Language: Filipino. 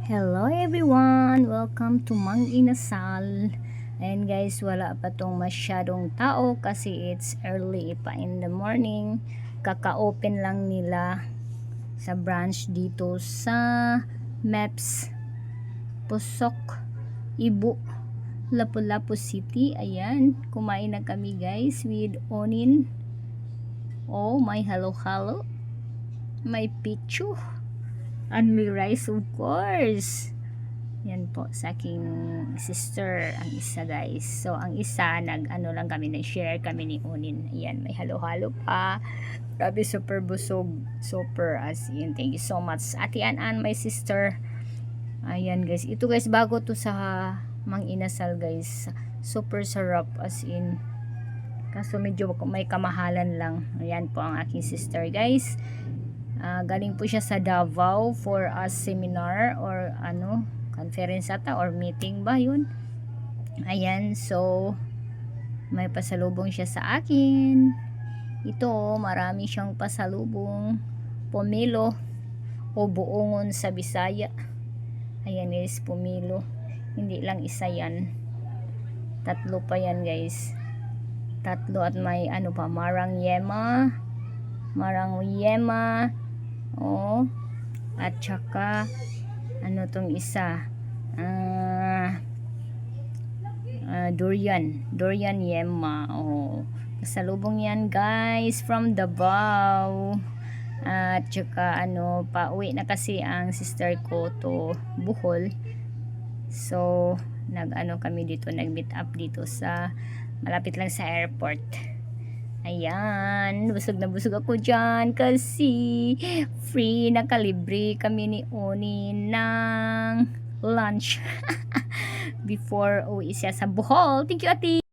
Hello everyone! Welcome to Mang Inasal. And guys, wala pa tong masyadong tao kasi it's early pa in the morning. Kaka-open lang nila sa branch dito sa Meps Pusok, Ibu, Lapu-Lapu City. Ayan, kumain na kami guys with Onin. Oh, my halo-halo. My pichu. And may rice of course. Yan po sa aking sister ang isa guys. So ang isa nag-ano lang kami, nag-share kami ni Unin. Ayan, may halo-halo pa. Grabe, super busog. Super as in. Thank you so much Ate An, my sister. Ayan guys. Ito guys, bago to sa Mang Inasal guys. Super sarap as in. Kaso medyo may kamahalan lang. Ayan po ang aking sister guys. Galing po siya sa Davao for a seminar or ano, conference ata or meeting ba yun. Ayan, so may pasalubong siya sa akin. Ito, marami siyang pasalubong. Pomelo o buongon sa Bisaya. Ayan guys, pomelo. Hindi lang isa yan. Tatlo pa yan guys. Tatlo at may ano pa, marang yema. Oh, at saka ano tong isa, durian yema. Oh, pasalubong yan guys from Davao. At saka ano, pauwi na kasi ang sister ko to Bohol. So nag-ano kami dito, nag-meet up dito sa malapit lang sa airport. Ayan, busog na busog ako dyan kasi free, nakalibre kami ni Oni ng lunch before uwi siya sa Bohol. Thank you, Ate!